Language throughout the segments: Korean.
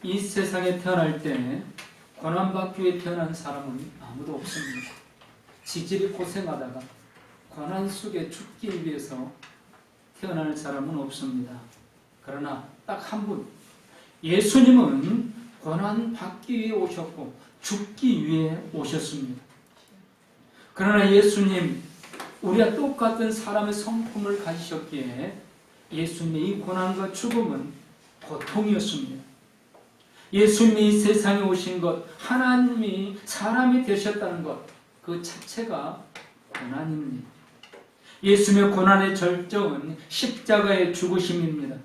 이 세상에 태어날 때 고난받기 위해 태어난 사람은 아무도 없습니다. 지질이 고생하다가 고난 속에 죽기 위해서 태어날 사람은 없습니다. 그러나 딱 한 분, 예수님은 고난받기 위해 오셨고 죽기 위해 오셨습니다. 그러나 예수님, 우리와 똑같은 사람의 성품을 가지셨기에 예수님의 이 고난과 죽음은 고통이었습니다. 예수님이 이 세상에 오신 것, 하나님이 사람이 되셨다는 것, 그 자체가 고난입니다. 예수님의 고난의 절정은 십자가의 죽으심입니다.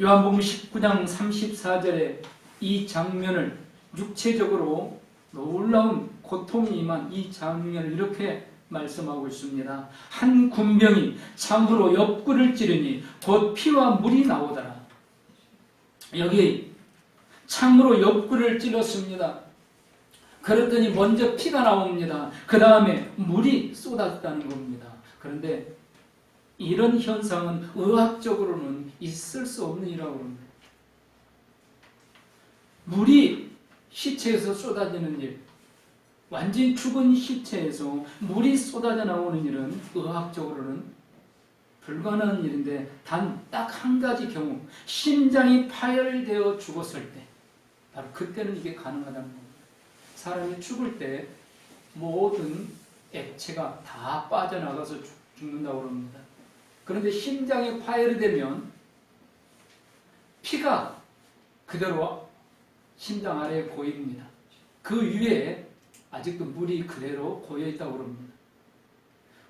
요한복음 19장 34절에 이 장면을 육체적으로 놀라운 고통이 임한 이 장면을 이렇게 말씀하고 있습니다. 한 군병이 창으로 옆구리를 찌르니 곧 피와 물이 나오더라. 여기 창으로 옆구리를 찔렀습니다. 그랬더니 먼저 피가 나옵니다. 그 다음에 물이 쏟아졌다는 겁니다. 그런데 이런 현상은 의학적으로는 있을 수 없는 일이라고 합니다. 물이 시체에서 쏟아지는 일, 완전히 죽은 시체에서 물이 쏟아져 나오는 일은 의학적으로는 불가능한 일인데 단 딱 한 가지 경우, 심장이 파열되어 죽었을 때 바로 그때는 이게 가능하다는 겁니다. 사람이 죽을 때 모든 액체가 다 빠져나가서 죽는다고 합니다. 그런데 심장이 파열이 되면 피가 그대로 심장 아래에 고입니다. 그 위에 아직도 물이 그대로 고여있다고 합니다.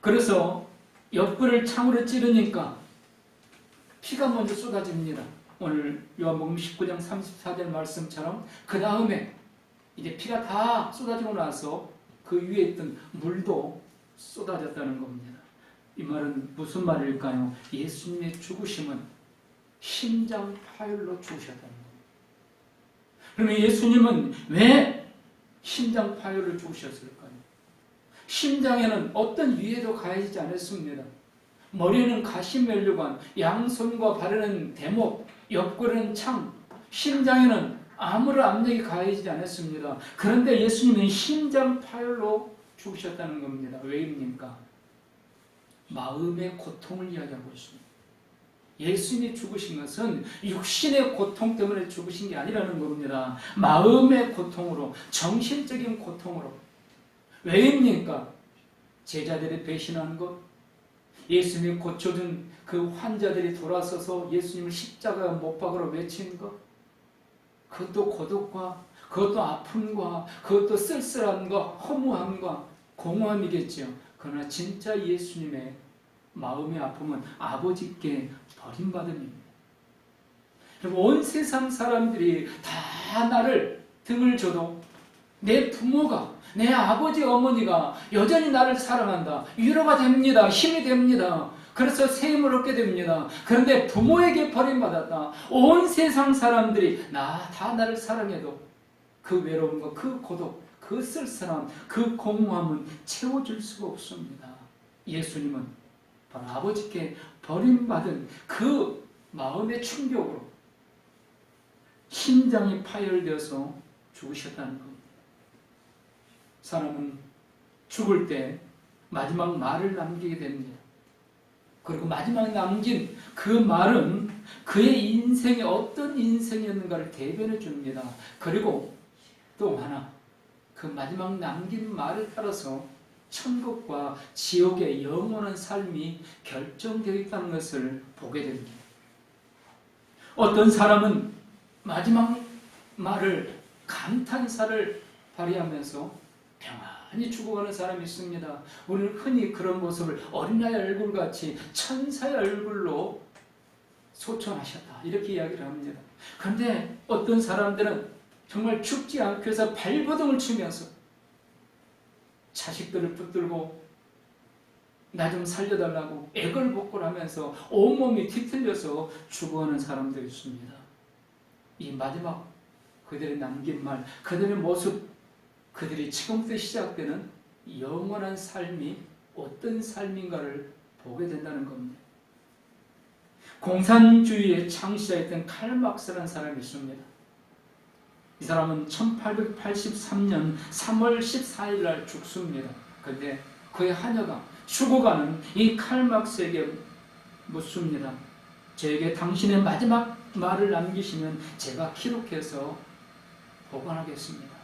그래서 옆구리를 창으로 찌르니까 피가 먼저 쏟아집니다. 오늘 요한복음 19장 34절 말씀처럼 그 다음에 이제 피가 다 쏟아지고 나서 그 위에 있던 물도 쏟아졌다는 겁니다. 이 말은 무슨 말일까요? 예수님의 죽으심은 심장 파열로 죽으셨다는 겁니다. 그러면 예수님은 왜 심장 파열로 죽으셨을까요? 심장에는 어떤 위해도 가해지지 않았습니다. 머리는 가시면류관, 양손과 발에는 대목, 옆구리는 창, 심장에는 아무런 압력이 가해지지 않았습니다. 그런데 예수님은 심장 파열로 죽으셨다는 겁니다. 왜입니까? 마음의 고통을 이야기하고 있습니다. 예수님이 죽으신 것은 육신의 고통 때문에 죽으신 게 아니라는 겁니다. 마음의 고통으로, 정신적인 고통으로. 왜입니까? 제자들이 배신하는 것, 예수님이 고쳐준 그 환자들이 돌아서서 예수님을 십자가 못 박으러 외치는 것, 그것도 고독과, 그것도 아픔과, 그것도 쓸쓸함과, 허무함과 공허함이겠죠. 그러나 진짜 예수님의 마음의 아픔은 아버지께 버림받음입니다. 온 세상 사람들이 다 나를 등을 줘도 내 부모가, 내 아버지, 어머니가 여전히 나를 사랑한다. 위로가 됩니다. 힘이 됩니다. 그래서 새 힘을 얻게 됩니다. 그런데 부모에게 버림받았다. 온 세상 사람들이 다 나를 사랑해도 그 외로움과 그 고독, 그 쓸쓸함, 그 공허함은 채워줄 수가 없습니다. 예수님은 바로 아버지께 버림받은 그 마음의 충격으로 심장이 파열되어서 죽으셨다는 겁니다. 사람은 죽을 때 마지막 말을 남기게 됩니다. 그리고 마지막에 남긴 그 말은 그의 인생이 어떤 인생이었는가를 대변해 줍니다. 그리고 또 하나, 그 마지막 남긴 말에 따라서 천국과 지옥의 영원한 삶이 결정되어 있다는 것을 보게 됩니다. 어떤 사람은 마지막 말을 감탄사를 발휘하면서 평안히 죽어가는 사람이 있습니다. 우리는 흔히 그런 모습을 어린아이 얼굴같이 천사의 얼굴로 소천하셨다 이렇게 이야기를 합니다. 그런데 어떤 사람들은 정말 죽지 않기 위해서 발버둥을 치면서 자식들을 붙들고 나 좀 살려달라고 애걸복걸하면서 온몸이 뒤틀려서 죽어가는 사람들이 있습니다. 이 마지막 그들의 남긴 말, 그들의 모습, 그들이 지금부터 시작되는 영원한 삶이 어떤 삶인가를 보게 된다는 겁니다. 공산주의의 창시자였던 칼 막스라는 사람이 있습니다. 이 사람은 1883년 3월 14일 날 죽습니다. 그런데 그의 하녀가 죽어가는 이 칼막스에게 묻습니다. 저에게 당신의 마지막 말을 남기시면 제가 기록해서 보관하겠습니다.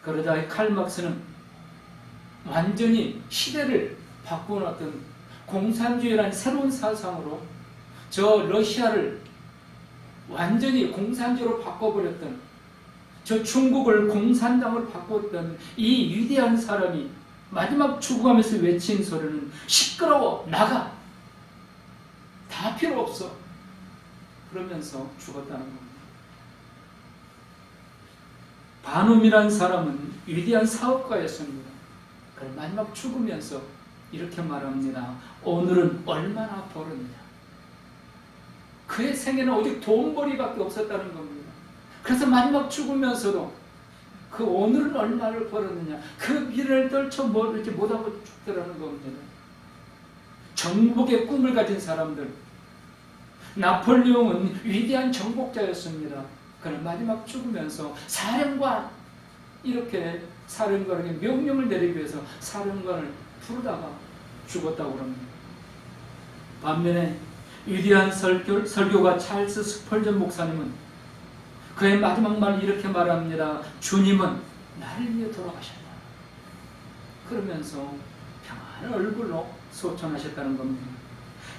그러자 이 칼막스는 완전히 시대를 바꿔놨던 공산주의라는 새로운 사상으로 저 러시아를 완전히 공산주의로 바꿔버렸던, 저 중국을 공산당으로 바꿨던 이 위대한 사람이 마지막 죽어가면서 외친 소리는 시끄러워, 나가, 다 필요 없어, 그러면서 죽었다는 겁니다. 반움이라는 사람은 위대한 사업가였습니다. 그럼 마지막 죽으면서 이렇게 말합니다. 오늘은 얼마나 벌었느냐. 그의 생애는 오직 돈벌이밖에 없었다는 겁니다. 그래서 마지막 죽으면서도 그 오늘은 얼마를 벌었느냐, 그 미래를 떨쳐 모르지 못하고 죽더라는 겁니다. 정복의 꿈을 가진 사람들, 나폴레옹은 위대한 정복자였습니다. 그는 마지막 죽으면서 사령관, 이렇게 사령관에게 명령을 내리기 위해서 사령관을 부르다가 죽었다고 합니다. 반면에 위대한 설교가 찰스 스펄전 목사님은 그의 마지막 말을 이렇게 말합니다. 주님은 나를 위해 돌아가셨다. 그러면서 평안한 얼굴로 소천하셨다는 겁니다.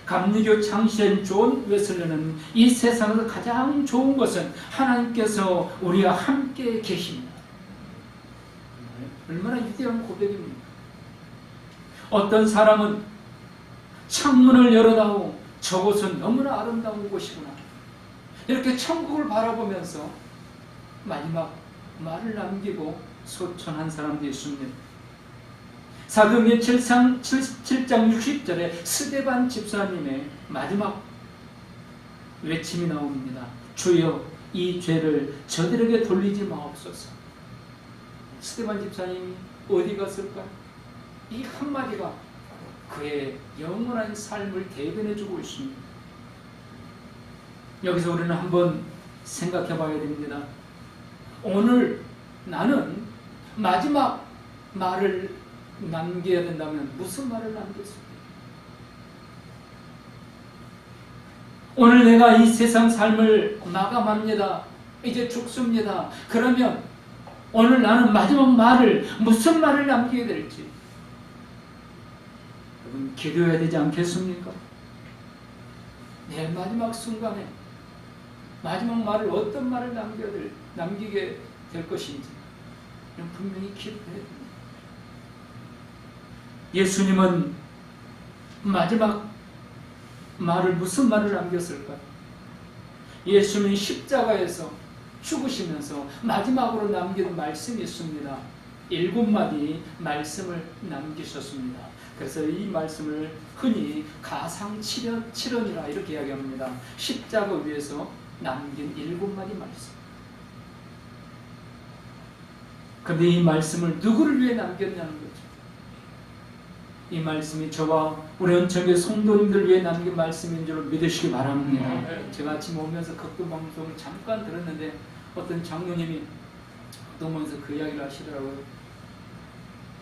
감리교 창시인 존 웨슬리는 이 세상에서 가장 좋은 것은 하나님께서 우리와 함께 계십니다. 얼마나 위대한 고백입니까? 어떤 사람은 창문을 열어다오, 저곳은 너무나 아름다운 곳이구나, 이렇게 천국을 바라보면서 마지막 말을 남기고 소천한 사람도 있습니다. 사도행전 7장 60절에 스데반 집사님의 마지막 외침이 나옵니다. 주여, 이 죄를 저들에게 돌리지 마옵소서. 스데반 집사님이 어디 갔을까? 이 한마디가 그의 영원한 삶을 대변해주고 있습니다. 여기서 우리는 한번 생각해 봐야 됩니다. 오늘 나는 마지막 말을 남겨야 된다면 무슨 말을 남겼습니까? 오늘 내가 이 세상 삶을 마감합니다. 이제 죽습니다. 그러면 오늘 나는 마지막 말을, 무슨 말을 남겨야 될지 여러분 기도해야 되지 않겠습니까? 내 마지막 순간에 마지막 말을, 어떤 말을 남기게 될 것인지 분명히 기도해야 됩니다. 예수님은 마지막 말을, 무슨 말을 남겼을까요? 예수님이 십자가에서 죽으시면서 마지막으로 남긴 말씀이 있습니다. 7마디 말씀을 남기셨습니다. 그래서 이 말씀을 흔히 가상칠언이라 이렇게 이야기합니다. 십자가 위에서 남긴 7마디 말씀. 그런데 이 말씀을 누구를 위해 남겼냐는 거죠. 이 말씀이 저와 우리 은총의 성도님들 위해 남긴 말씀인 줄 믿으시기 바랍니다. 제가 아침 오면서 극도방송을 잠깐 들었는데 어떤 장로님이 오면서 그 이야기를 하시더라고요.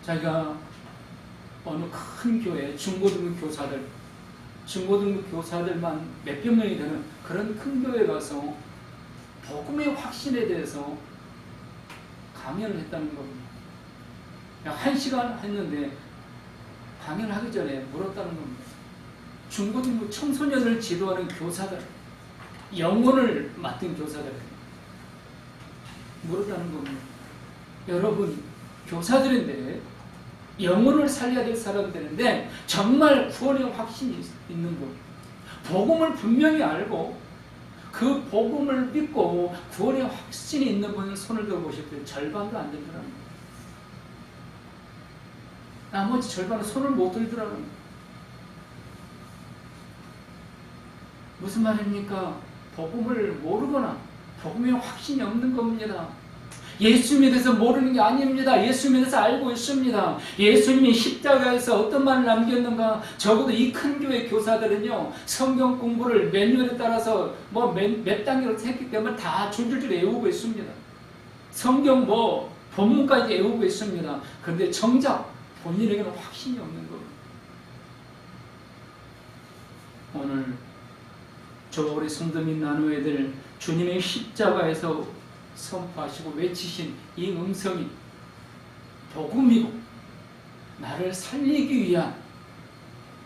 자기가 어느 큰 교회 중고등부 교사들만 몇백 명이 되는 그런 큰 교회에 가서 복음의 확신에 대해서 강연을 했다는 겁니다. 1시간 했는데 강연을 하기 전에 물었다는 겁니다. 중고등부 청소년을 지도하는 교사들, 영혼을 맡은 교사들 물었다는 겁니다. 여러분, 교사들인데 영혼을 살려야 될 사람들인데 정말 구원의 확신이 있는 분, 복음을 분명히 알고 그 복음을 믿고 구원의 확신이 있는 분은 손을 들어보셨더니 절반도 안 들더라는 거예요. 나머지 절반은 손을 못 들더라는 거예요. 무슨 말입니까? 복음을 모르거나 복음의 확신이 없는 겁니다. 예수님에 대해서 모르는 게 아닙니다. 예수님에 대해서 알고 있습니다. 예수님이 십자가에서 어떤 말을 남겼는가? 적어도 이 큰 교회 교사들은요, 성경 공부를 매뉴얼에 따라서 몇 단계로 했기 때문에 다 줄줄줄 외우고 있습니다. 성경 본문까지 외우고 있습니다. 그런데 정작 본인에게는 확신이 없는 겁니다. 오늘 저 우리 성도 및 나누어야 될 주님의 십자가에서 선포하시고 외치신 이 음성이 복음이고 나를 살리기 위한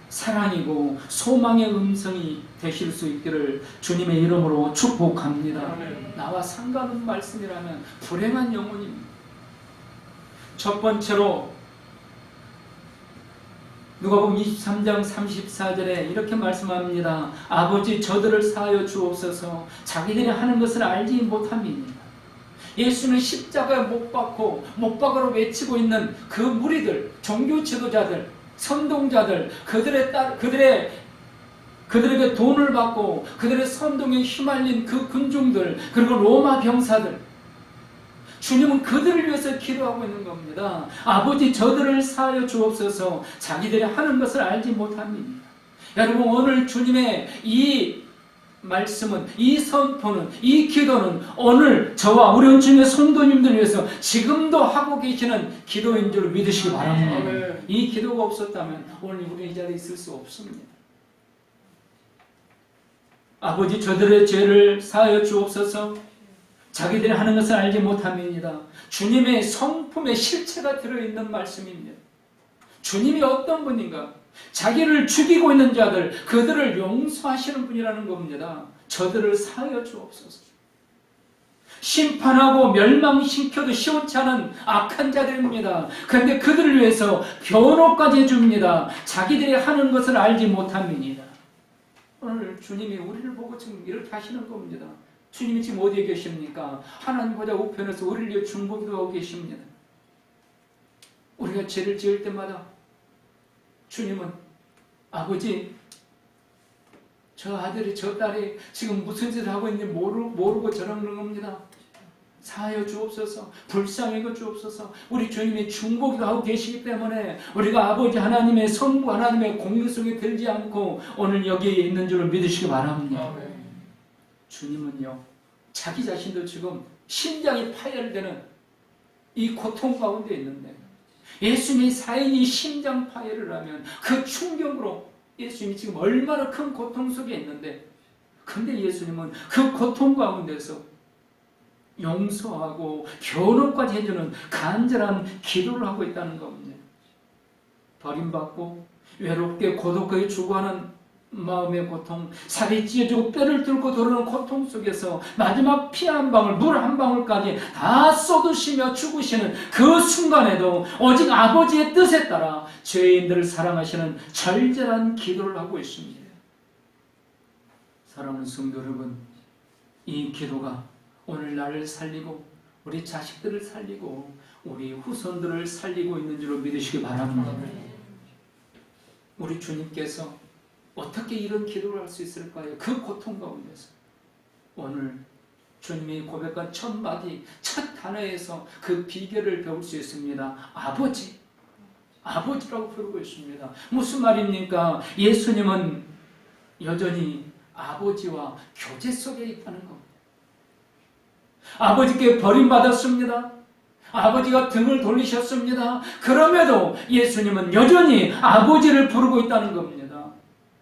사랑이고 소망의 음성이 되실 수 있기를 주님의 이름으로 축복합니다. 나와 상관없는 말씀이라면 불행한 영혼입니다. 첫 번째로 누가복음 23장 34절에 이렇게 말씀합니다. 아버지 저들을 사하여 주옵소서 자기들이 하는 것을 알지 못함이니라. 예수는 십자가에 못 박으로 외치고 있는 그 무리들, 종교 지도자들, 선동자들, 그들에게 돈을 받고 그들의 선동에 휘말린 그 군중들, 그리고 로마 병사들, 주님은 그들을 위해서 기도하고 있는 겁니다. 아버지 저들을 사하여 주옵소서 자기들이 하는 것을 알지 못합니다. 여러분 오늘 주님의 이 말씀은, 이 선포는, 이 기도는 오늘 저와 우리 주님의 성도님들 위해서 지금도 하고 계시는 기도인 줄 믿으시기 바랍니다. 이 기도가 없었다면 오늘 우리 이 자리에 있을 수 없습니다. 아버지 저들의 죄를 사하여 주옵소서 자기들이 하는 것을 알지 못함이니라. 주님의 성품의 실체가 들어있는 말씀입니다. 주님이 어떤 분인가? 자기를 죽이고 있는 자들, 그들을 용서하시는 분이라는 겁니다. 저들을 사하여 주옵소서. 심판하고 멸망시켜도 시원치 않은 악한 자들입니다. 그런데 그들을 위해서 변호까지 해줍니다. 자기들이 하는 것을 알지 못함이니라. 오늘 주님이 우리를 보고 지금 이렇게 하시는 겁니다. 주님이 지금 어디에 계십니까? 하나님 보좌 우편에서 우리를 위해 중보기도하고 계십니다. 우리가 죄를 지을 때마다 주님은 아버지 저 아들이 저 딸이 지금 무슨 짓을 하고 있는지 모르고 저러는 겁니다. 사하여 주옵소서, 불쌍히 여겨 주옵소서. 우리 주님이 중보기도 하고 계시기 때문에 우리가 아버지 하나님의 성부 하나님의 공유 속에 들지 않고 오늘 여기에 있는 줄을 믿으시기 바랍니다. 아멘. 주님은요 자기 자신도 지금 심장이 파열되는 이 고통 가운데 있는데 예수님이 사인이 심장 파열을 하면 그 충격으로 예수님이 지금 얼마나 큰 고통 속에 있는데 근데 예수님은 그 고통 가운데서 용서하고 변호까지 해주는 간절한 기도를 하고 있다는 겁니다. 버림받고 외롭게 고독하게 죽어가는 마음의 고통, 살이 찢어지고 뼈를 뚫고 도르는 고통 속에서 마지막 피 한 방울, 물 한 방울까지 다 쏟으시며 죽으시는 그 순간에도 오직 아버지의 뜻에 따라 죄인들을 사랑하시는 절절한 기도를 하고 있습니다. 사랑하는 성도 여러분, 이 기도가 오늘 나를 살리고 우리 자식들을 살리고 우리 후손들을 살리고 있는 줄로 믿으시기 바랍니다. 우리 주님께서 어떻게 이런 기도를 할 수 있을까요? 그 고통 가운데서 오늘 주님이 고백한 첫 마디, 첫 단어에서 그 비결을 배울 수 있습니다. 아버지, 아버지라고 부르고 있습니다. 무슨 말입니까? 예수님은 여전히 아버지와 교제 속에 있다는 겁니다. 아버지께 버림받았습니다. 아버지가 등을 돌리셨습니다. 그럼에도 예수님은 여전히 아버지를 부르고 있다는 겁니다.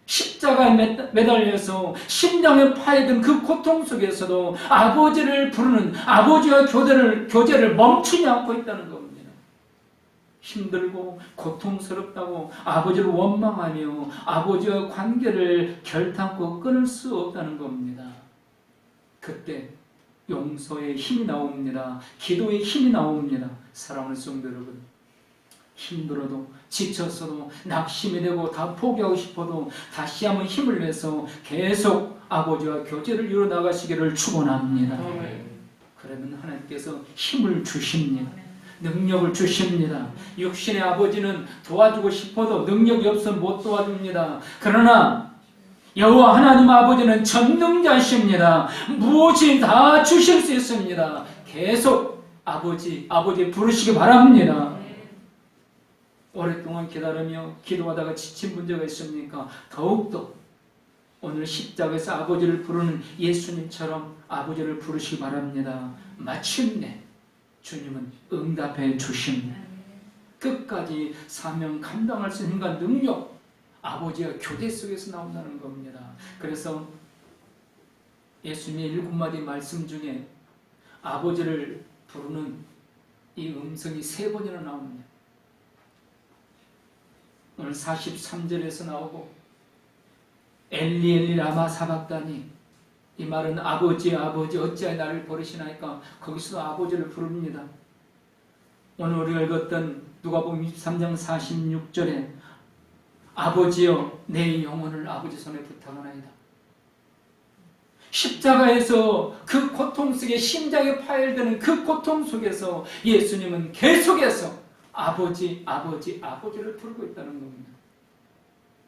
십자가에 매달려서 심장에 파여든 그 고통 속에서도 아버지를 부르는 아버지와 교제를 멈추지 않고 있다는 겁니다. 힘들고 고통스럽다고 아버지를 원망하며 아버지와 관계를 결탄코 끊을 수 없다는 겁니다. 그때 용서의 힘이 나옵니다. 기도의 힘이 나옵니다. 사랑하는 성도 여러분, 힘들어도 지쳤어도 낙심이 되고 다 포기하고 싶어도 다시 한번 힘을 내서 계속 아버지와 교제를 이루어나가시기를 축원합니다. 그러면 하나님께서 힘을 주십니다. 능력을 주십니다. 육신의 아버지는 도와주고 싶어도 능력이 없어 못 도와줍니다. 그러나 여호와 하나님 아버지는 전능자십니다. 무엇이 다 주실 수 있습니다. 계속 아버지 부르시기 바랍니다. 오랫동안 기다리며 기도하다가 지친 문제가 있습니까? 더욱더 오늘 십자가에서 아버지를 부르는 예수님처럼 아버지를 부르시기 바랍니다. 마침내 주님은 응답해 주십니다. 끝까지 사명 감당할 수 있는 힘과 능력, 아버지와 교제 속에서 나온다는 겁니다. 그래서 예수님의 7마디 말씀 중에 아버지를 부르는 이 음성이 3번이나 나옵니다. 오늘 43절에서 나오고 엘리 엘리 라마 사박다니, 이 말은 아버지 아버지 어찌하여 나를 버리시나이까, 거기서도 아버지를 부릅니다. 오늘 우리가 읽었던 누가복음 23장 46절에 아버지여 내 영혼을 아버지 손에 부탁하나이다. 십자가에서 그 고통 속에 심장이 파열되는 그 고통 속에서 예수님은 계속해서 아버지 아버지 아버지를 부르고 있다는 겁니다.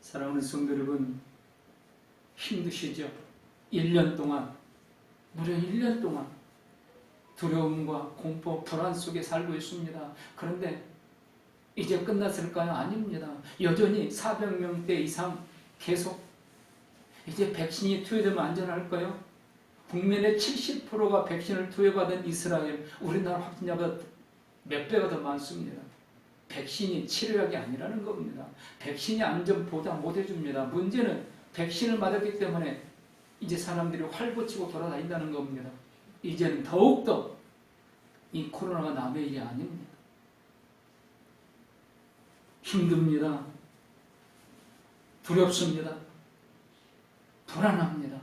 사랑하는 성도 여러분, 힘드시죠? 1년 동안, 무려 1년 동안 두려움과 공포, 불안 속에 살고 있습니다. 그런데 이제 끝났을까요? 아닙니다. 여전히 400명대 이상 계속. 이제 백신이 투여되면 안전할까요? 국민의 70%가 백신을 투여받은 이스라엘, 우리나라 확진자보다 몇 배가 더 많습니다. 백신이 치료약이 아니라는 겁니다. 백신이 안전 보장 못 해줍니다. 문제는 백신을 맞았기 때문에 이제 사람들이 활보치고 돌아다닌다는 겁니다. 이제는 더욱더 이 코로나가 남의 일이 아닙니다. 힘듭니다. 두렵습니다. 불안합니다.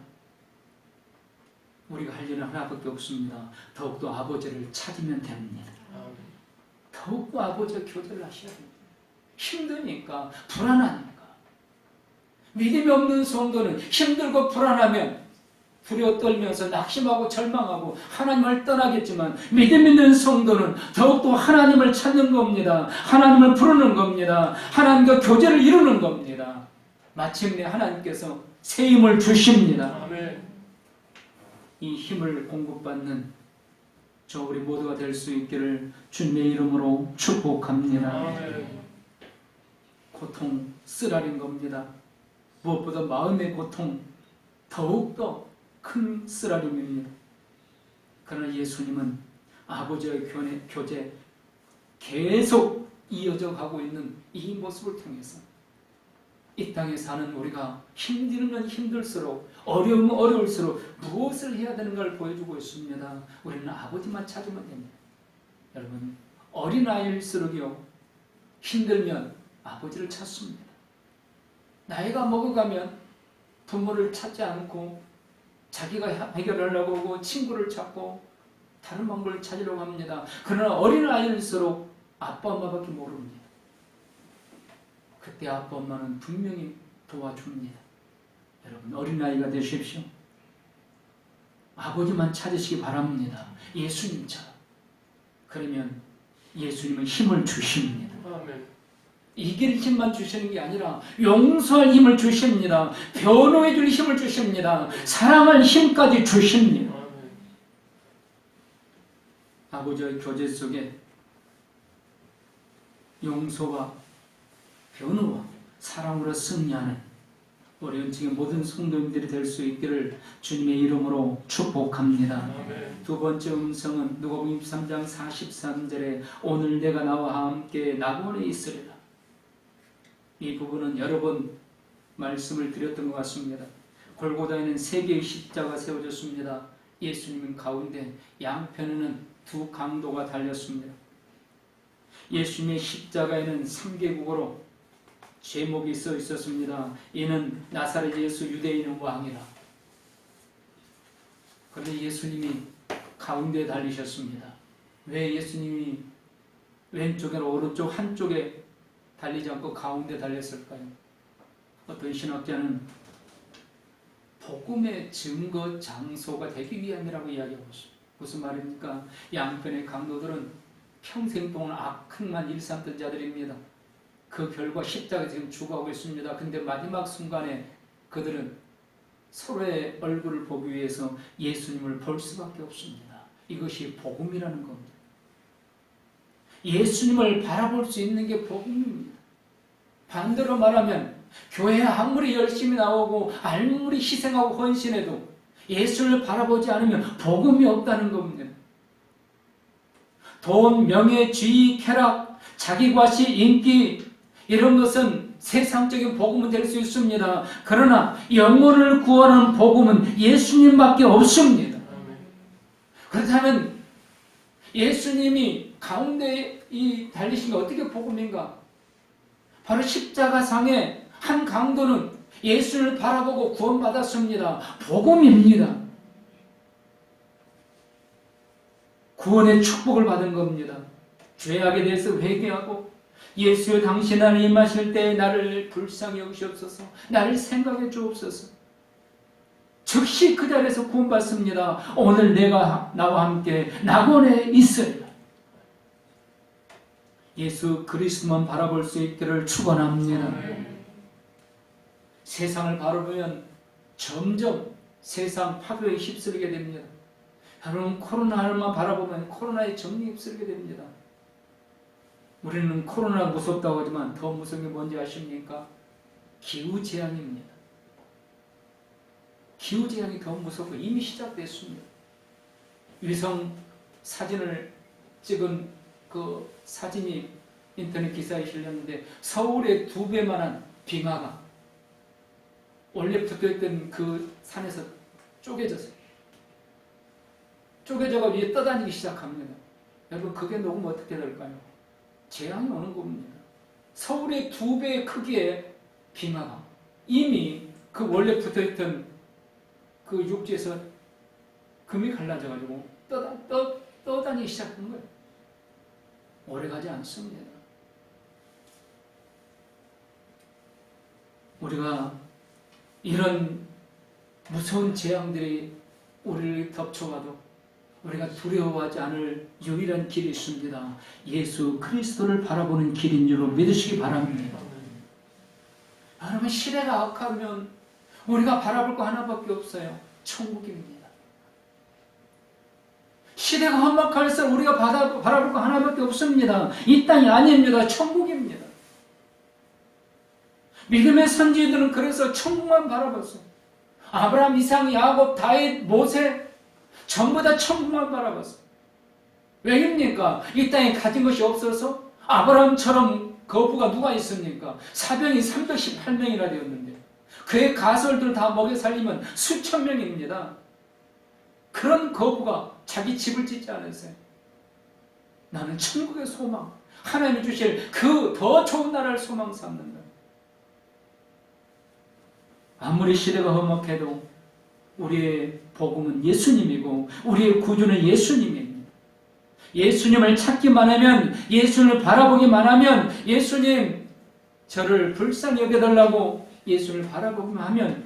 우리가 할 일은 하나밖에 없습니다. 더욱더 아버지를 찾으면 됩니다. 더욱더 아버지와 교제를 하셔야 됩니다. 힘드니까, 불안하니까. 믿음이 없는 성도는 힘들고 불안하면 두려워 떨면서 낙심하고 절망하고 하나님을 떠나겠지만, 믿음 있는 성도는 더욱더 하나님을 찾는 겁니다. 하나님을 부르는 겁니다. 하나님과 교제를 이루는 겁니다. 마침내 하나님께서 새 힘을 주십니다. 아멘. 이 힘을 공급받는 저 우리 모두가 될 수 있기를 주님의 이름으로 축복합니다. 아멘. 고통, 쓰라린 겁니다. 무엇보다 마음의 고통, 더욱더 큰 쓰라림입니다. 그러나 예수님은 아버지와의 교제 계속 이어져 가고 있는 이 모습을 통해서 이 땅에 사는 우리가 힘들면 힘들수록, 어려우면 어려울수록 무엇을 해야 되는가를 보여주고 있습니다. 우리는 아버지만 찾으면 됩니다. 여러분, 어린아이일수록요, 힘들면 아버지를 찾습니다. 나이가 먹어가면 부모를 찾지 않고 자기가 해결하려고 하고 친구를 찾고 다른 방법을 찾으려고 합니다. 그러나 어린아이일수록 아빠 엄마밖에 모릅니다. 그때 아빠 엄마는 분명히 도와줍니다. 여러분, 어린아이가 되십시오. 아버지만 찾으시기 바랍니다. 예수님처럼. 그러면 예수님은 힘을 주십니다. 아멘. 이길 힘만 주시는 게 아니라 용서할 힘을 주십니다. 변호해 줄 힘을 주십니다. 사랑할 힘까지 주십니다. 아멘. 아버지의 교제 속에 용서와 변호와 사랑으로 승리하는 우리 은총의 모든 성도님들이 될 수 있기를 주님의 이름으로 축복합니다. 아멘. 두 번째 음성은 누가복음 23장 43절에 오늘 내가 나와 함께 낙원에 있으리라. 이 부분은 여러 번 말씀을 드렸던 것 같습니다. 골고다에는 3개의 십자가 세워졌습니다. 예수님은 가운데, 양편에는 2 강도가 달렸습니다. 예수님의 십자가에는 3개국어로 제목이 써 있었습니다. 이는 나사렛 예수 유대인의 왕이라. 그런데 예수님이 가운데에 달리셨습니다. 왜 예수님이 왼쪽이나 오른쪽 한쪽에 달리지 않고 가운데 달렸을까요? 어떤 신학자는 복음의 증거 장소가 되기 위함이라고 이야기하고 있습니다. 무슨 말입니까? 양편의 강도들은 평생 동안 악행만 일삼던 자들입니다. 그 결과 십자가에 지금 죽어가고 있습니다. 근데 마지막 순간에 그들은 서로의 얼굴을 보기 위해서 예수님을 볼 수밖에 없습니다. 이것이 복음이라는 겁니다. 예수님을 바라볼 수 있는 게 복음입니다. 반대로 말하면 교회에 아무리 열심히 나오고 아무리 희생하고 헌신해도 예수를 바라보지 않으면 복음이 없다는 겁니다. 돈, 명예, 지위, 쾌락, 자기과시, 인기 이런 것은 세상적인 복음은 될 수 있습니다. 그러나 영혼을 구원하는 복음은 예수님밖에 없습니다. 그렇다면 예수님이 가운데 달리신 게 어떻게 복음인가? 바로 십자가상의 한 강도는 예수를 바라보고 구원받았습니다. 복음입니다. 구원의 축복을 받은 겁니다. 죄악에 대해서 회개하고 예수여 당신 안에 임하실 때 나를 불쌍히 여기시옵소서, 나를 생각해 주옵소서. 즉시 그 자리에서 구원받습니다. 오늘 내가 나와 함께 낙원에 있으리라. 예수 그리스도만 바라볼 수 있기를 축원합니다. 세상을 바라보면 점점 세상 파도에 휩쓸리게 됩니다. 여러분 코로나만 바라보면 코로나의 정리에 휩쓸리게 됩니다. 우리는 코로나 무섭다고 하지만 더 무서운 게 뭔지 아십니까? 기후재앙입니다. 기후재앙이 더 무섭고 이미 시작됐습니다. 위성 사진을 찍은 그 사진이 인터넷 기사에 실렸는데 서울의 2배만한 빙하가 원래 붙어있던 그 산에서 쪼개졌어요. 쪼개져가 위에 떠다니기 시작합니다. 여러분 그게 녹으면 어떻게 될까요? 재앙이 오는 겁니다. 서울의 2배의 크기의 빙하가 이미 그 원래 붙어있던 그 육지에서 금이 갈라져가지고 떠다니기 시작한 거예요. 오래가지 않습니다. 우리가 이런 무서운 재앙들이 우리를 덮쳐와도 우리가 두려워하지 않을 유일한 길이 있습니다. 예수 그리스도를 바라보는 길인 줄로 믿으시기 바랍니다. 여러분 시대가 악하면 우리가 바라볼 거 하나밖에 없어요. 천국입니다. 시대가 험악할수록 우리가 바라볼 거 하나밖에 없습니다. 이 땅이 아닙니다. 천국입니다. 믿음의 선지들은 그래서 천국만 바라봤어요. 아브라함, 이삭, 야곱, 다윗, 모세 전부 다 천국만 바라봤어요. 왜입니까? 이 땅에 가진 것이 없어서 아브라함처럼 거부가 누가 있습니까? 사병이 318명이나 되었는데 그의 가설들을 다 먹여 살리면 수천 명입니다. 그런 거부가 자기 집을 짓지 않았어요. 나는 천국의 소망, 하나님이 주실 그 더 좋은 나라를 소망 삼는다. 아무리 시대가 험악해도 우리의 복음은 예수님이고 우리의 구주는 예수님입니다. 예수님을 찾기만 하면, 예수님을 바라보기만 하면, 예수님 저를 불쌍히 여겨달라고 예수를 바라보기만 하면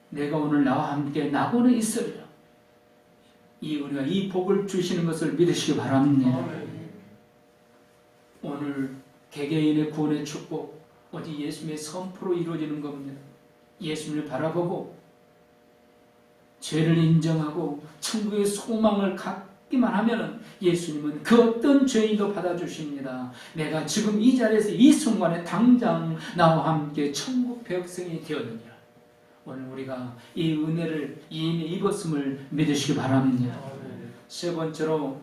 내가 오늘 나와 함께 낙원에 있으리라. 우리가 이 복을 주시는 것을 믿으시기 바랍니다. 오늘 개개인의 구원의 축복 오직 예수님의 선포로 이루어지는 겁니다. 예수님을 바라보고 죄를 인정하고 천국의 소망을 갖기만 하면 예수님은 그 어떤 죄인도 받아주십니다. 내가 지금 이 자리에서 이 순간에 당장 나와 함께 천국 백성이 되었느니라. 오늘 우리가 이 은혜를 이미 입었음을 믿으시기 바랍니다. 세 번째로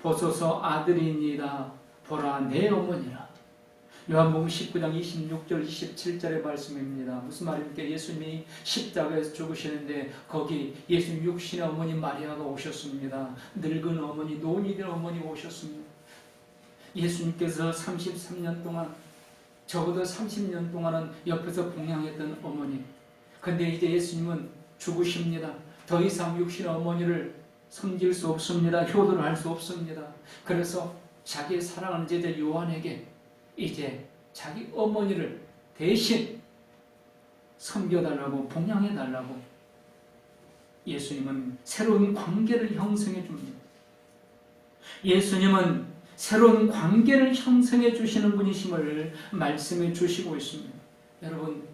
보소서 아들이니라 보라 내 어머니라. 요한복음 19장 26절 27절의 말씀입니다. 무슨 말입니까? 예수님이 십자가에서 죽으시는데 거기 예수님 육신의 어머니 마리아가 오셨습니다. 늙은 어머니, 노인이 된 어머니 오셨습니다. 예수님께서 33년 동안, 적어도 30년 동안은 옆에서 봉양했던 어머니. 근데 이제 예수님은 죽으십니다. 더 이상 육신의 어머니를 섬길 수 없습니다. 효도를 할 수 없습니다. 그래서 자기의 사랑하는 제자 요한에게 이제 자기 어머니를 대신 섬겨달라고, 봉양해달라고 예수님은 새로운 관계를 형성해 줍니다. 예수님은 새로운 관계를 형성해 주시는 분이심을 말씀해 주시고 있습니다. 여러분,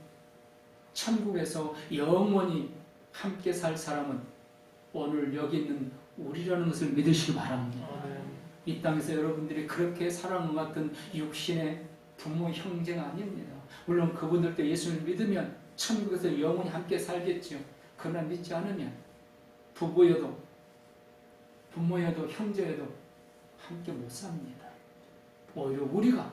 천국에서 영원히 함께 살 사람은 오늘 여기 있는 우리라는 것을 믿으시기 바랍니다. 이 땅에서 여러분들이 그렇게 살아가는 것 같은 육신의 부모, 형제가 아닙니다. 물론 그분들도 예수를 믿으면 천국에서 영원히 함께 살겠죠. 그러나 믿지 않으면 부부여도, 부모여도, 형제여도 함께 못 삽니다. 오히려 우리가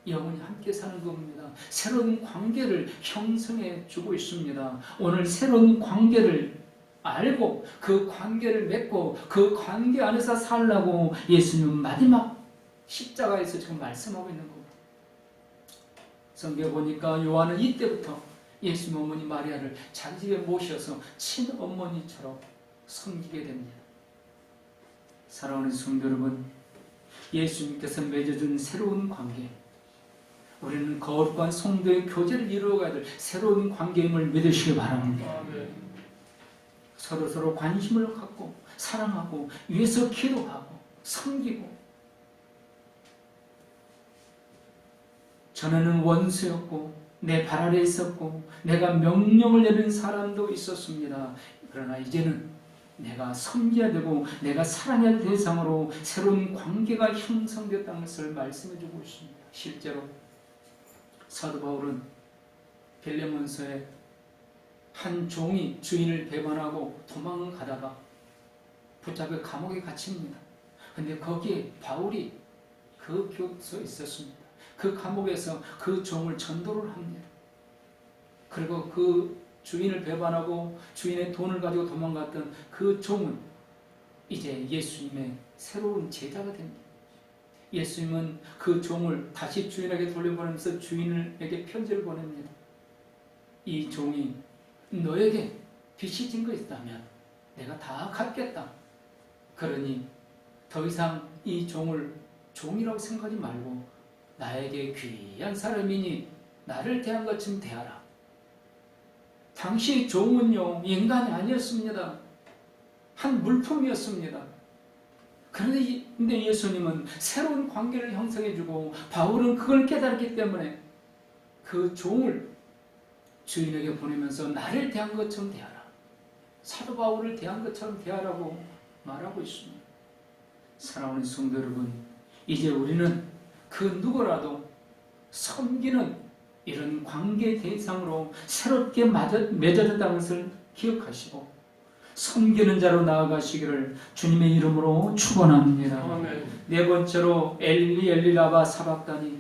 영원히 함께 사는 겁니다. 새로운 관계를 형성해 주고 있습니다. 오늘 새로운 관계를 알고 그 관계를 맺고 그 관계 안에서 살라고 예수님은 마지막 십자가에서 지금 말씀하고 있는 겁니다. 성경에 보니까 요한은 이때부터 예수님 어머니 마리아를 자기 집에 모셔서 친어머니처럼 섬기게 됩니다. 사랑하는 성도 여러분, 예수님께서 맺어준 새로운 관계, 우리는 거룩한 성도의 교제를 이루어가야 될 새로운 관계임을 믿으시기 바랍니다. 서로 관심을 갖고 사랑하고 위해서 기도하고 섬기고, 전에는 원수였고 내 발 아래 있었고 내가 명령을 내리는 사람도 있었습니다. 그러나 이제는 내가 섬겨야 되고 내가 사랑해야 될 대상으로 새로운 관계가 형성됐다는 것을 말씀해 주고 있습니다. 실제로 사도 바울은 빌레몬서에 한 종이 주인을 배반하고 도망가다가 붙잡혀 감옥에 갇힙니다. 그런데 거기에 바울이 그 교도소에 있었습니다. 그 감옥에서 그 종을 전도를 합니다. 그리고 그 주인을 배반하고 주인의 돈을 가지고 도망갔던 그 종은 이제 예수님의 새로운 제자가 됩니다. 예수님은 그 종을 다시 주인에게 돌려보내면서 주인에게 편지를 보냅니다. 이 종이 너에게 빚이 진 거 있다면 내가 다 갚겠다. 그러니 더 이상 이 종을 종이라고 생각하지 말고 나에게 귀한 사람이니 나를 대한 것처럼 대하라. 당시 종은요, 인간이 아니었습니다. 한 물품이었습니다. 그런데 예수님은 새로운 관계를 형성해주고 바울은 그걸 깨달았기 때문에 그 종을 주인에게 보내면서 나를 대한 것처럼 대하라. 사도 바울을 대한 것처럼 대하라고 말하고 있습니다. 사랑하는 성도 여러분, 이제 우리는 그 누구라도 섬기는 이런 관계 대상으로 새롭게 맺어졌다는 것을 기억하시고 섬기는 자로 나아가시기를 주님의 이름으로 축원합니다. 아멘. 네 번째로 엘리 엘리 라마 사박다니,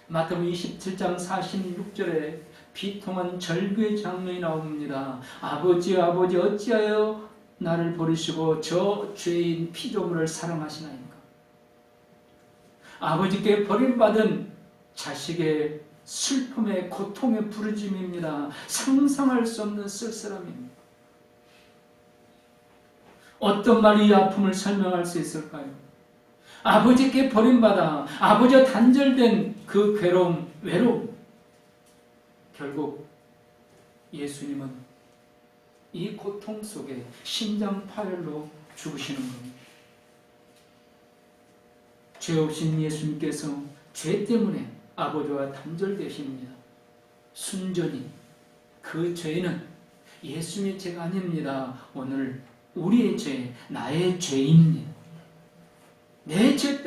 마태복음 27장 46절에 비통한 절규의 장면이 나옵니다. 아버지 어찌하여 나를 버리시고 저 죄인 피조물을 사랑하시나이까. 아버지께 버림받은 자식의 슬픔의 고통의 부르짐입니다. 상상할 수 없는 쓸쓸함입니다. 어떤 말이 이 아픔을 설명할 수 있을까요? 아버지께 버림받아 아버지와 단절된 그 괴로움, 외로움. 결국 예수님은 이 고통 속에 심장 파열로 죽으시는 겁니다. 죄 없인 예수님께서 죄 때문에 아버지와 단절되십니다. 순전히 그 죄는 예수님의 죄가 아닙니다. 오늘 우리의 죄, 나의 죄입니다. 내 죄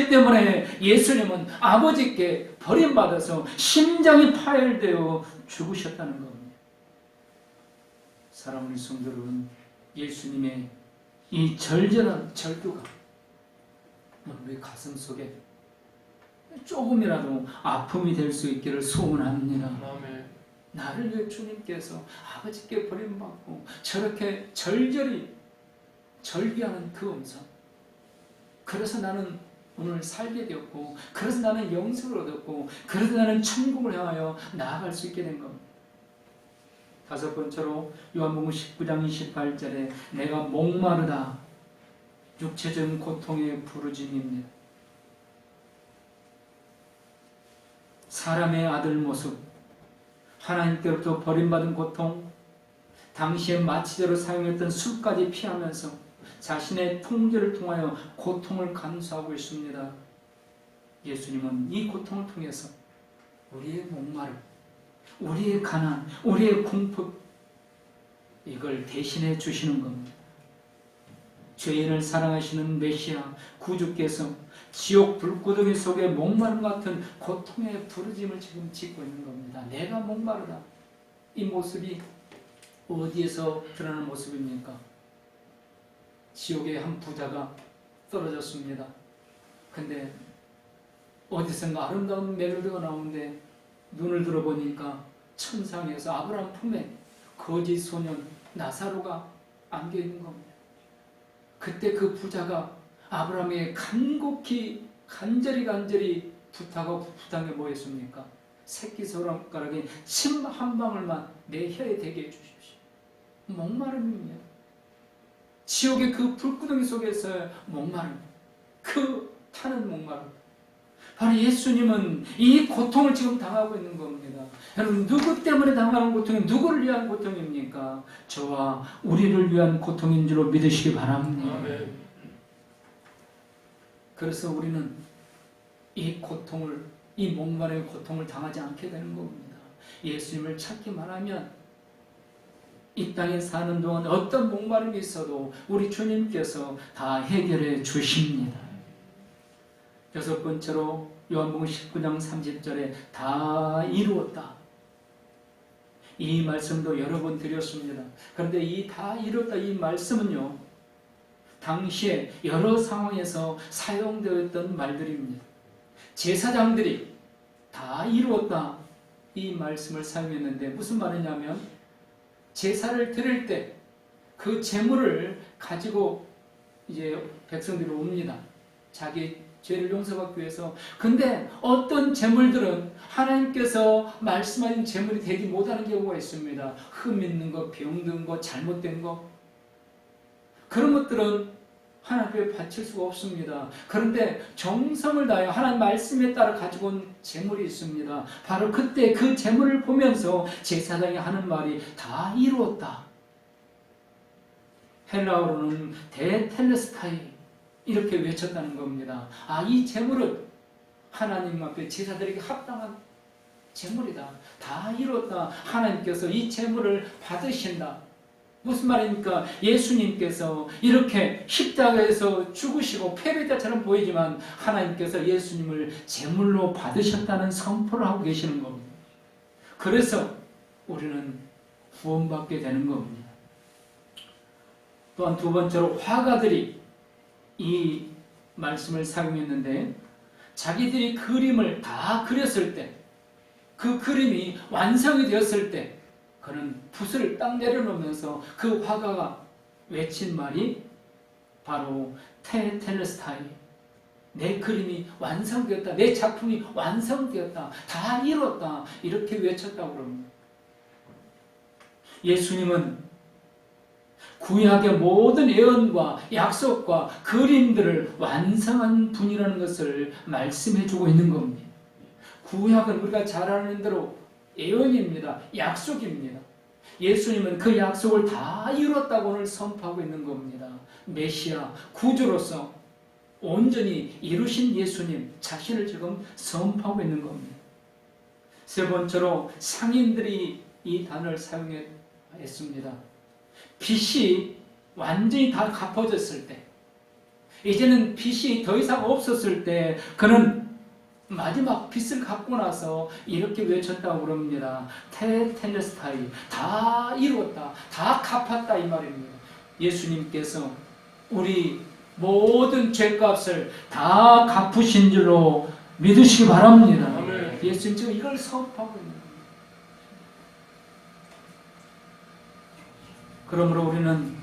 때문에 예수님은 아버지께 버림받아서 심장이 파열되어 죽으셨다는 겁니다. 사랑하는 성도 여러분, 예수님의 이 절절한 절규가 우리 가슴 속에 조금이라도 아픔이 될 수 있기를 소원합니다. 아멘. 나를 위해 주님께서 아버지께 버림받고 저렇게 절절히 절규하는 그 음성, 그래서 나는 오늘 살게 되었고, 그래서 나는 영생을 얻었고, 그래서 나는 천국을 향하여 나아갈 수 있게 된 겁니다. 다섯 번째로 요한복음 19장 28절에 내가 목마르다, 육체적인 고통의 부르짐입니다. 사람의 아들 모습, 하나님께로부터 버림받은 고통, 당시에 마취제로 사용했던 술까지 피하면서 자신의 통제를 통하여 고통을 감수하고 있습니다. 예수님은 이 고통을 통해서 우리의 목마름, 우리의 가난, 우리의 공포, 이걸 대신해 주시는 겁니다. 죄인을 사랑하시는 메시아 구주께서 지옥 불구덩이 속에 목마름 같은 고통의 부르짐을 지금 짓고 있는 겁니다. 내가 목마르다. 이 모습이 어디에서 드러나는 모습입니까? 지옥의 한 부자가 떨어졌습니다. 근데 어디선가 아름다운 멜로디가 나오는데 눈을 들어보니까 천상에서 아브라함 품에 거짓 소년 나사로가 안겨있는 겁니다. 그때 그 부자가 아브라함에게 간절히 부탁하고 부탁해 뭐 했습니까? 새끼손가락에 침 한 방울만 내 혀에 대게 해주십시오. 목마름입니다. 지옥의 그 불구덩이 속에서 목마름, 그 타는 목마름. 바로 예수님은 이 고통을 지금 당하고 있는 겁니다. 여러분, 누구 때문에 당하는 고통이 누구를 위한 고통입니까? 저와 우리를 위한 고통인 줄로 믿으시기 바랍니다. 아멘. 그래서 우리는 이 고통을, 이 목마름의 고통을 당하지 않게 되는 겁니다. 예수님을 찾기만 하면 이 땅에 사는 동안 어떤 목마름이 있어도 우리 주님께서 다 해결해 주십니다. 여섯 번째로 요한복음 19장 30절에 다 이루었다. 이 말씀도 여러 번 드렸습니다. 그런데 이 다 이루었다 이 말씀은요, 당시에 여러 상황에서 사용되었던 말들입니다. 제사장들이 다 이루었다 이 말씀을 사용했는데 무슨 말이냐면, 제사를 드릴 때 그 제물을 가지고 이제 백성들이 옵니다. 자기 죄를 용서받기 위해서. 근데 어떤 제물들은 하나님께서 말씀하신 제물이 되지 못하는 경우가 있습니다. 흠 있는 거, 병든 거, 잘못된 거, 그런 것들은 하나님께 바칠 수가 없습니다. 그런데 정성을 다하여 하나님 말씀에 따라 가지고 온 제물이 있습니다. 바로 그때 그 제물을 보면서 제사장이 하는 말이 다 이루었다. 헬라어로는 데텔레스타이 이렇게 외쳤다는 겁니다. 아, 이 제물은 하나님 앞에 제사들에게 합당한 제물이다. 다 이루었다. 하나님께서 이 제물을 받으신다. 무슨 말입니까? 예수님께서 이렇게 십자가에서 죽으시고 패배자처럼 보이지만 하나님께서 예수님을 제물로 받으셨다는 선포를 하고 계시는 겁니다. 그래서 우리는 구원받게 되는 겁니다. 또한 두 번째로 화가들이 이 말씀을 사용했는데, 자기들이 그림을 다 그렸을 때, 그 그림이 완성이 되었을 때 그는 붓을 딱 내려놓으면서 그 화가가 외친 말이 바로 테텔레스타이, 내 그림이 완성되었다, 내 작품이 완성되었다, 다 이뤘다, 이렇게 외쳤다고 합니다. 예수님은 구약의 모든 예언과 약속과 그림들을 완성한 분이라는 것을 말씀해주고 있는 겁니다. 구약은 우리가 잘 아는 대로 예언입니다. 약속입니다. 예수님은 그 약속을 다 이뤘다고 오늘 선포하고 있는 겁니다. 메시아, 구주로서 온전히 이루신 예수님 자신을 지금 선포하고 있는 겁니다. 세 번째로 상인들이 이 단어를 사용했습니다. 빚이 완전히 다 갚아졌을 때, 이제는 빚이 더 이상 없었을 때 그는 마지막 빚을 갚고 나서 이렇게 외쳤다고 그럽니다. 테텔레스타이, 다 이루었다, 다 갚았다 이 말입니다. 예수님께서 우리 모든 죄값을 다 갚으신 줄로 믿으시기 바랍니다. 예수님 지금 이걸 선포하고 있는 겁니다. 그러므로 우리는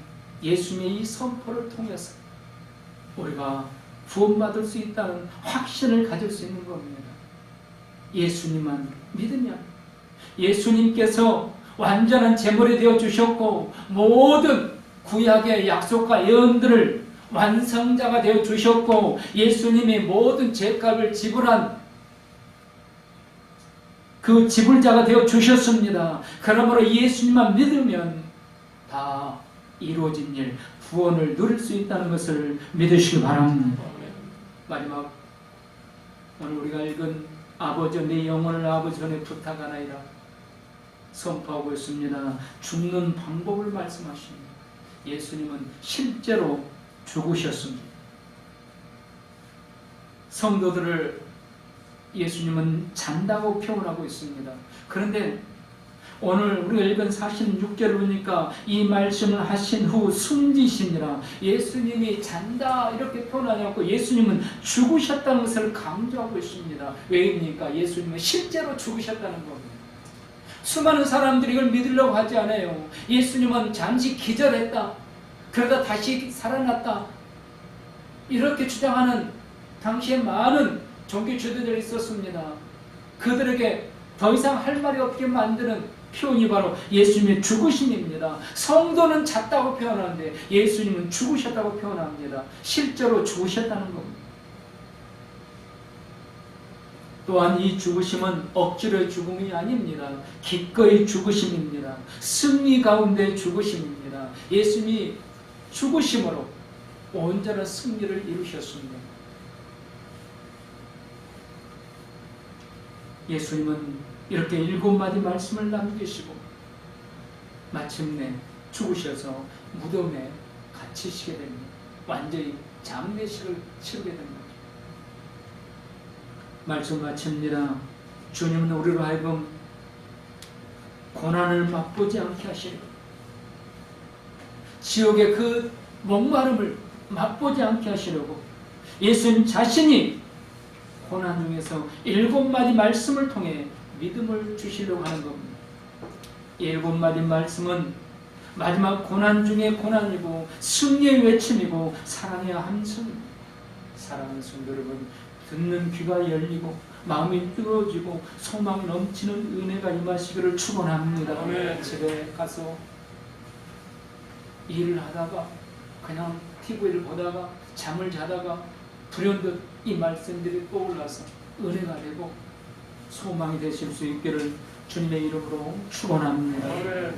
예수님의 이 선포를 통해서 우리가 구원받을 수 있다는 확신을 가질 수 있는 겁니다. 예수님만 믿으면, 예수님께서 완전한 제물이 되어 주셨고 모든 구약의 약속과 예언들을 완성자가 되어 주셨고 예수님이 모든 죄값을 지불한 그 지불자가 되어 주셨습니다. 그러므로 예수님만 믿으면 다 이루어진 일, 구원을 누릴 수 있다는 것을 믿으시기 바랍니다. 마지막 오늘 우리가 읽은 아버지 내 영혼을 아버지 손에 부탁하나이다 선포하고 있습니다. 죽는 방법을 말씀하십니다. 예수님은 실제로 죽으셨습니다. 성도들을 예수님은 잔다고 표현하고 있습니다. 그런데 오늘 우리가 읽은 46절을 보니까 이 말씀을 하신 후 숨지시니라. 예수님이 잔다 이렇게 표현하지 않고 예수님은 죽으셨다는 것을 강조하고 있습니다. 왜입니까? 예수님은 실제로 죽으셨다는 겁니다. 수많은 사람들이 이걸 믿으려고 하지 않아요. 예수님은 잠시 기절했다. 그러다 다시 살아났다. 이렇게 주장하는 당시에 많은 종교 지도자들이 있었습니다. 그들에게 더 이상 할 말이 없게 만드는 표현이 바로 예수님의 죽으심입니다. 성도는 잤다고 표현하는데 예수님은 죽으셨다고 표현합니다. 실제로 죽으셨다는 겁니다. 또한 이 죽으심은 억지로의 죽음이 아닙니다. 기꺼이 죽으심입니다. 승리 가운데 죽으심입니다. 예수님이 죽으심으로 온전한 승리를 이루셨습니다. 예수님은 이렇게 7마디 말씀을 남기시고 마침내 죽으셔서 무덤에 갇히시게 됩니다. 완전히 장례식을 치르게 됩니다. 말씀 마칩니다. 주님은 우리로 하여금 고난을 맛보지 않게 하시려고, 지옥의 그 목마름을 맛보지 않게 하시려고 예수님 자신이 고난 중에서 7마디 말씀을 통해 믿음을 주시려고 하는 겁니다. 7마디 말씀은 마지막 고난 중에 고난이고 승리의 외침이고 사랑의 함성입니다. 사랑하는 성도 여러분, 듣는 귀가 열리고 마음이 뜨거워지고 소망이 넘치는 은혜가 임하시기를 축원합니다. 아멘. 집에 가서 일을 하다가 그냥 TV를 보다가 잠을 자다가 불현듯 이 말씀들이 떠올라서 은혜가 되고 소망이 되실 수 있기를 주님의 이름으로 축원합니다. 아멘.